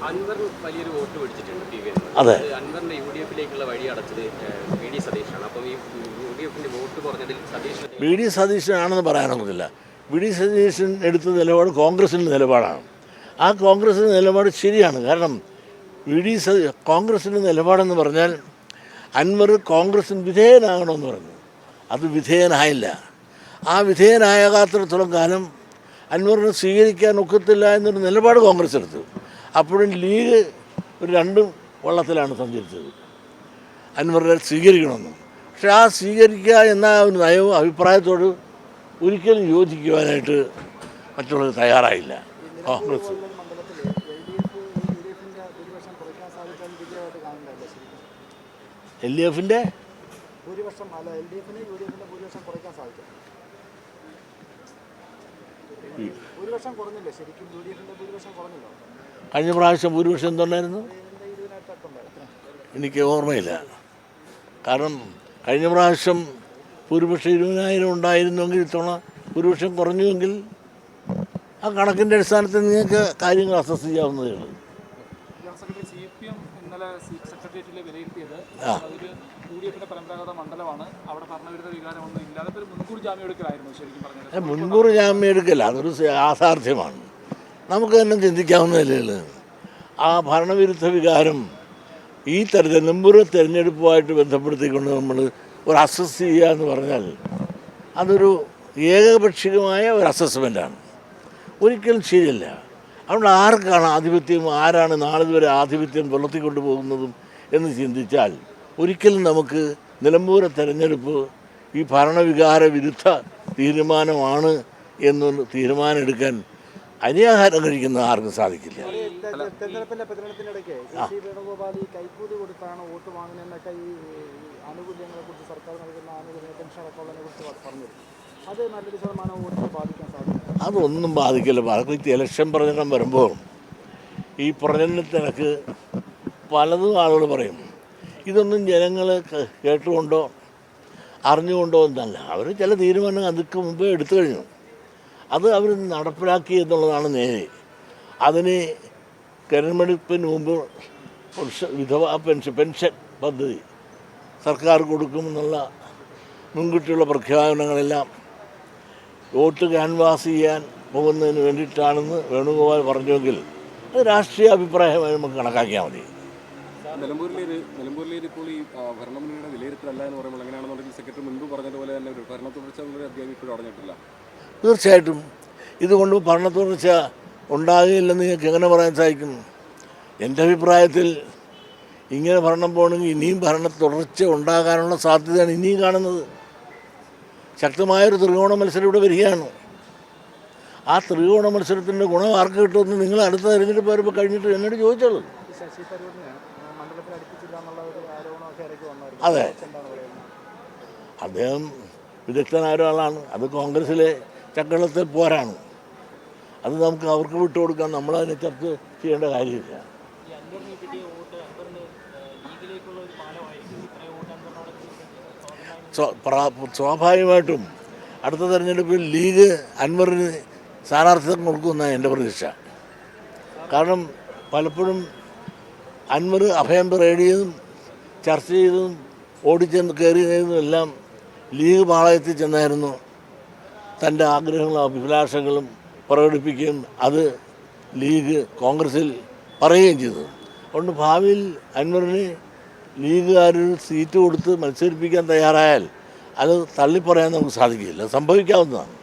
അൻവർ വലിയൊരു വോട്ട് പിടിച്ചിട്ടുണ്ട് P V അതെ. അൻവറിന്റെ യു ഡി എഫിലേക്കുള്ള വഴി അടച്ചത് വി ഡി സതീഷാണ്. അപ്പം ഈ യു ഡി എഫിന്റെ വോട്ട് കുറഞ്ഞതിൽ വി ഡി സതീശനാണെന്ന് പറയാനൊന്നുമില്ല. വി ഡി സതീശൻ എടുത്ത നിലപാട് കോൺഗ്രസിൻ്റെ നിലപാടാണ്. ആ കോൺഗ്രസിൻ്റെ നിലപാട് ശരിയാണ്. കാരണം കോൺഗ്രസിൻ്റെ നിലപാടെന്ന് പറഞ്ഞാൽ അൻവർ കോൺഗ്രസിന് വിധേയനാകണമെന്ന് പറഞ്ഞു. അത് വിധേയനായില്ല. ആ വിധേയനാകാത്തിടത്തോളം കാലം അൻവറിനെ സ്വീകരിക്കാൻ ഒക്കത്തില്ല എന്നൊരു നിലപാട് കോൺഗ്രസ് എടുത്തു. അപ്പോഴും ലീഗ് ഒരു രണ്ടും വള്ളത്തിലാണ് സഞ്ചരിച്ചത്, അൻവറിനെ സ്വീകരിക്കണമെന്ന്. പക്ഷെ ആ സ്വീകരിക്കുക എന്ന ഒരു നയവും അഭിപ്രായത്തോട് ഒരിക്കലും യോജിക്കുവാനായിട്ട് മറ്റുള്ളവർ തയ്യാറായില്ല. കോൺഗ്രസ് എൽ ഡി എഫിൻ്റെ കഴിഞ്ഞ പ്രാവശ്യം ഭൂരിപക്ഷം എന്തുണ്ടായിരുന്നു എനിക്ക് ഓർമ്മയില്ല. കാരണം കഴിഞ്ഞ പ്രാവശ്യം ഭൂരിപക്ഷം 20,000 ഉണ്ടായിരുന്നെങ്കിൽ ഇത്തവണ ഭൂരിപക്ഷം കുറഞ്ഞുവെങ്കിൽ ആ കണക്കിൻ്റെ അടിസ്ഥാനത്തിൽ നിങ്ങൾക്ക് കാര്യങ്ങൾ അസസ് ചെയ്യാവുന്നതേ ഉള്ളൂ. മുൻകൂർ ജാമ്യം എടുക്കല്ല, അതൊരു യാഥാർത്ഥ്യമാണ്. നമുക്ക് തന്നെ ചിന്തിക്കാവുന്നതല്ലേ. ആ ഭരണവിരുദ്ധ വികാരം ഈ നിലമ്പൂർ തെരഞ്ഞെടുപ്പുമായിട്ട് ബന്ധപ്പെടുത്തിക്കൊണ്ട് നമ്മൾ ഒരു അസസ് ചെയ്യുക എന്ന് പറഞ്ഞാൽ അതൊരു ഏകപക്ഷീയമായ ഒരു അസസ്മെൻ്റാണ്, ഒരിക്കലും ശരിയല്ല. അതുകൊണ്ട് ആർക്കാണ് ആധിപത്യം, ആരാണ് നാളിതുവരെ ആധിപത്യം പുലർത്തിക്കൊണ്ടു പോകുന്നതും എന്ന് ചിന്തിച്ചാൽ ഒരിക്കലും നമുക്ക് നിലമ്പൂർ തെരഞ്ഞെടുപ്പ് ഈ ഭരണവികാര വിരുദ്ധ തീരുമാനമാണ് എന്നൊന്ന് തീരുമാനമെടുക്കാൻ അരിയാഹാരം കഴിക്കുന്ന ആർക്കും സാധിക്കില്ല. തെരഞ്ഞെടുപ്പിന്റെ പ്രചരണത്തിനിടയ്ക്ക് വേണുഗോപാൽ ഈ കൈക്കൂലി കൊടുത്താണ് വോട്ട് വാങ്ങുന്നതെന്നൊക്കെ ഈ ആനുകൂല്യങ്ങളെ കുറിച്ച് സർക്കാർ നൽകുന്ന ആനുകൂല്യ പെൻഷൻ അക്കൗണ്ടിനെ കുറിച്ച് പറഞ്ഞു. അത് നല്ലൊരു ശതമാനം വോട്ടിനെ ബാധിക്കാൻ സാധിക്കും. അതൊന്നും ബാധിക്കില്ല. ബാക്കി ഇലക്ഷൻ പ്രചരണം വരുമ്പോൾ ഈ പ്രചരണത്തിനൊക്കെ പലതും ആളുകൾ പറയും. ഇതൊന്നും ജനങ്ങൾ കേട്ടുകൊണ്ടോ അറിഞ്ഞുകൊണ്ടോ എന്നല്ല. അവർ ചില തീരുമാനങ്ങൾ അതൊക്കെ മുമ്പേ എടുത്തു കഴിഞ്ഞു. അത് അവർ നടപ്പിലാക്കി എന്നുള്ളതാണ് നേരെ. അതിന് തെരഞ്ഞെടുപ്പിന് മുമ്പ് വിധവാ പെൻഷൻ പദ്ധതി സർക്കാർ കൊടുക്കുമെന്നുള്ള മുൻകൂട്ടിയുള്ള പ്രഖ്യാപനങ്ങളെല്ലാം വോട്ട് ക്യാൻവാസ് ചെയ്യാൻ പോകുന്നതിന് വേണ്ടിയിട്ടാണെന്ന് വേണുഗോപാൽ പറഞ്ഞുവെങ്കിൽ അത് രാഷ്ട്രീയ അഭിപ്രായമായി നമുക്ക് കണക്കാക്കിയാൽ മതി. നിലമ്പൂരിലെ ഇപ്പോൾ ഈ ഭരണമുന്നണിയുടെ വിലയിരുത്തലല്ല എന്ന് പറയുമ്പോൾ എങ്ങനെയാണെന്നുണ്ടെങ്കിൽ സെക്രട്ടറി മുൻപ് പറഞ്ഞതുപോലെ തന്നെ ഒരു ഭരണ തുടർച്ച അധ്യായം ഇപ്പോഴും അടഞ്ഞിട്ടില്ല. തീർച്ചയായിട്ടും ഇതുകൊണ്ട് ഭരണ തുടർച്ച ഉണ്ടാകുകയില്ലെന്ന് നിങ്ങൾക്ക് എങ്ങനെ പറയാൻ സാധിക്കും? എൻ്റെ അഭിപ്രായത്തിൽ ഇങ്ങനെ ഭരണം പോകണമെങ്കിൽ ഇനിയും ഭരണ തുടർച്ച ഉണ്ടാകാനുള്ള സാധ്യതയാണ് ഇനിയും കാണുന്നത്. ശക്തമായൊരു ത്രികോണ മത്സരം ഇവിടെ വരികയാണ്. ആ ത്രികോണ മത്സരത്തിൻ്റെ ഗുണം ആർക്ക് കിട്ടുമെന്ന് നിങ്ങൾ അടുത്ത തെരഞ്ഞെടുപ്പ് വരുമ്പോൾ കഴിഞ്ഞിട്ട് എന്നോട് ചോദിച്ചോളൂ. അതെ, അദ്ദേഹം വിദഗ്ധനായ ഒരാളാണ്. അത് കോൺഗ്രസിലെ ചക്രത്തിൽ പോരാണ്. അത് നമുക്ക് അവർക്ക് വിട്ടുകൊടുക്കാൻ നമ്മളതിനെ ചർച്ച ചെയ്യേണ്ട കാര്യമില്ല. സ്വാഭാവികമായിട്ടും അടുത്ത തെരഞ്ഞെടുപ്പിൽ ലീഗ് അൻവറിന് സ്ഥാനാർത്ഥിത്വം കൊടുക്കുമെന്നാണ് എൻ്റെ പ്രതീക്ഷ. കാരണം പലപ്പോഴും അൻവർ അഭയം തേടിയതും ചർച്ച ചെയ്തതും ഓടിച്ചെന്ന് കയറിയതും എല്ലാം ലീഗ് പാളയത്തിൽ ചെന്നായിരുന്നു തൻ്റെ ആഗ്രഹങ്ങളും അഭിലാഷങ്ങളും പ്രകടിപ്പിക്കുകയും അത് ലീഗ് കോൺഗ്രസിൽ പറയുകയും ചെയ്തു. അതുകൊണ്ട് ഭാവിയിൽ അൻവറിന് ലീഗുകാരൊരു സീറ്റ് കൊടുത്ത് മത്സരിപ്പിക്കാൻ തയ്യാറായാൽ അത് തള്ളിപ്പറയാൻ നമുക്ക് സാധിക്കില്ല, സംഭവിക്കാവുന്നതാണ്.